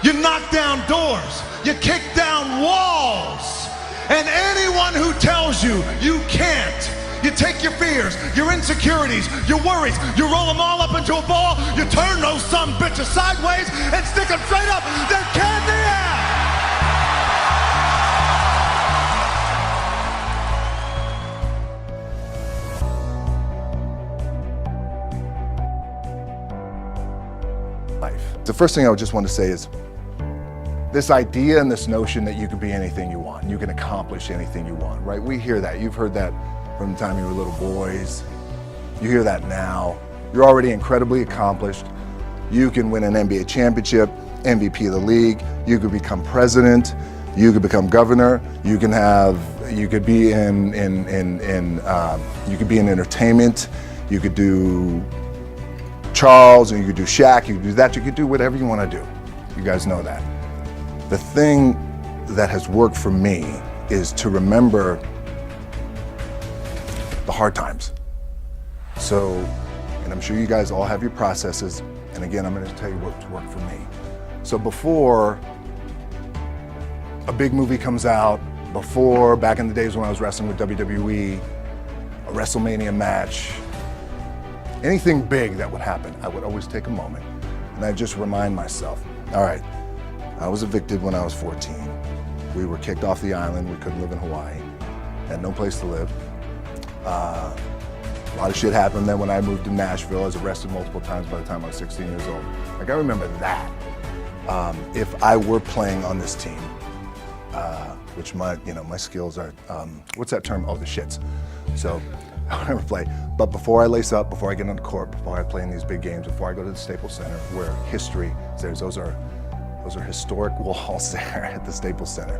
You knock down doors. You kick down walls. And anyone who tells you you can't, you take your fears, your insecurities, your worries, you roll them all up into a ball, you turn those some bitches sideways and stick them straight up their candy ass. The first thing I would just want to say is this idea and this notion that you can be anything you want, you can accomplish anything you want, right? We hear that. You've heard that from the time you were little boys. You hear that now. You're already incredibly accomplished. You can win an NBA championship, MVP of the league. You could become president. You could become governor. You could be in entertainment. You could do Charles, or you could do Shaq, you could do that, you could do whatever you want to do. You guys know that. The thing that has worked for me is to remember the hard times. So, and I'm sure you guys all have your processes, and again, I'm going to tell you what's worked for me. So before a big movie comes out, before, back in the days when I was wrestling with WWE, a WrestleMania match, anything big that would happen, I would always take a moment and I'd just remind myself, all right, I was evicted when I was 14. We were kicked off the island. We couldn't live in Hawaii. Had no place to live. A lot of shit happened then when I moved to Nashville. I was arrested multiple times by the time I was 16 years old. Like, I remember that. If I were playing on this team, which my skills are, what's that term? Oh, the shits. So I would never play. But before I lace up, before I get on the court, before I play in these big games, before I go to the Staples Center, where history is there, those are historic walls there at the Staples Center.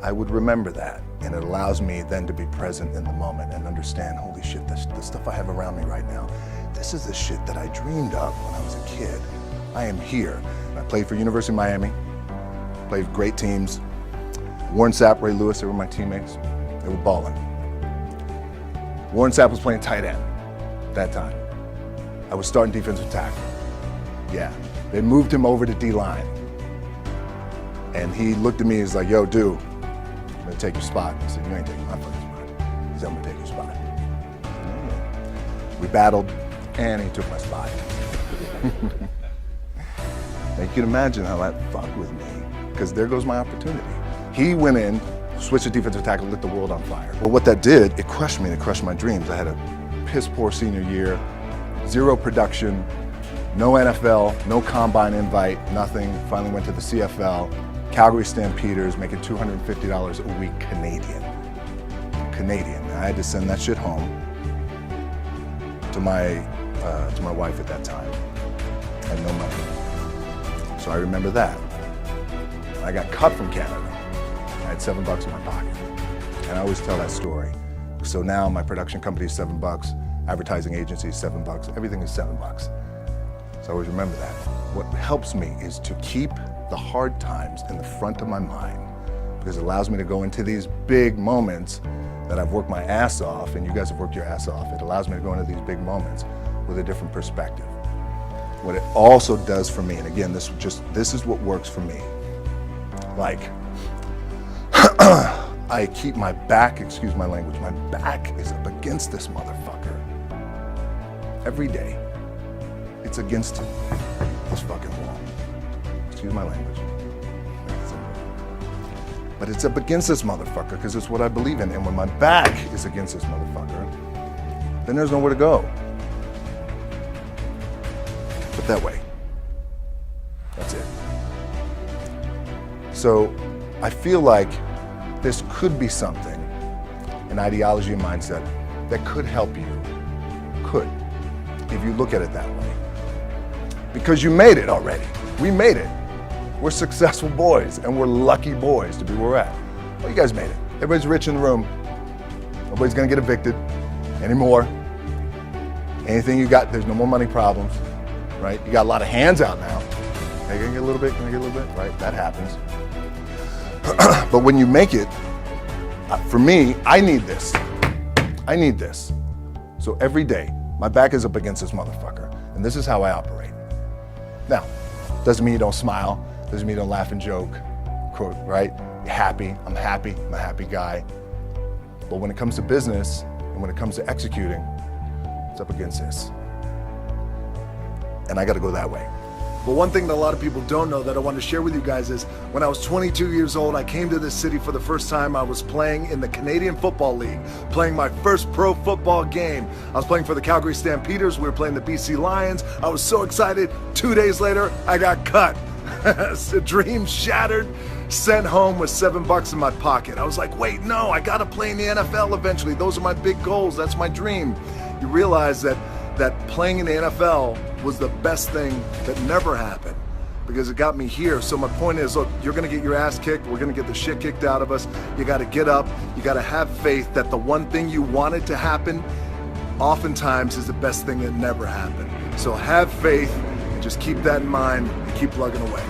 I would remember that, and it allows me then to be present in the moment and understand, holy shit, the stuff I have around me right now, this is the shit that I dreamed of when I was a kid. I am here. I played for University of Miami, played for great teams. Warren Sapp, Ray Lewis, they were my teammates. They were balling. Warren Sapp was playing tight end at that time. I was starting defensive tackle. Yeah. They moved him over to D-line. And he looked at me, he's like, yo, dude, I'm gonna take your spot. I said, you ain't taking my fucking spot. He said, I'm gonna take your spot. We battled, and he took my spot. Now you can imagine how that fucked with me, because there goes my opportunity. He went in, switched to defensive tackle, lit the world on fire. Well, what that did, it crushed me, it crushed my dreams. I had a piss poor senior year, zero production, no NFL, no combine invite, nothing. Finally went to the CFL, Calgary Stampeders, making $250 a week Canadian. I had to send that shit home to my wife at that time. I had no money. So I remember that. I got cut from Canada. I had $7 in my pocket. And I always tell that story. So now my production company is $7, advertising agency is $7, everything is $7. So I always remember that. What helps me is to keep the hard times in the front of my mind, because it allows me to go into these big moments that I've worked my ass off, and you guys have worked your ass off. It allows me to go into these big moments with a different perspective. What it also does for me, and again, this is what works for me. Like, I keep my back, excuse my language, my back is up against this motherfucker. Every day, it's against this fucking wall. Excuse my language. But it's up against this motherfucker because it's what I believe in. And when my back is against this motherfucker, then there's nowhere to go. But that way. That's it. So I feel like this could be something, an ideology and mindset that could help you. Could, if you look at it that way. Because you made it already. We made it. We're successful boys, and we're lucky boys to be where we're at. Well, you guys made it. Everybody's rich in the room. Nobody's gonna get evicted anymore. Anything you got, there's no more money problems, right? You got a lot of hands out now. Hey, can I get a little bit? Can I get a little bit? Right, that happens. But when you make it, for me, I need this. I need this. So every day, my back is up against this motherfucker, and this is how I operate. Now, Doesn't mean you don't smile. Doesn't mean you don't laugh and joke, quote, right? You're happy, I'm a happy guy. But when it comes to business and when it comes to executing, it's up against this. And I gotta go that way. But one thing that a lot of people don't know that I want to share with you guys is when I was 22 years old, I came to this city for the first time. I was playing in the Canadian Football League, playing my first pro football game. I was playing for the Calgary Stampeders. We were playing the BC Lions. I was so excited. 2 days later, I got cut. A dream shattered, sent home with $7 in my pocket. I was like, wait, no, I got to play in the NFL eventually. Those are my big goals. That's my dream. You realize that playing in the NFL was the best thing that never happened because it got me here. So my point is, look, you're going to get your ass kicked. We're going to get the shit kicked out of us. You got to get up. You got to have faith that the one thing you wanted to happen oftentimes is the best thing that never happened. So have faith and just keep that in mind and keep plugging away.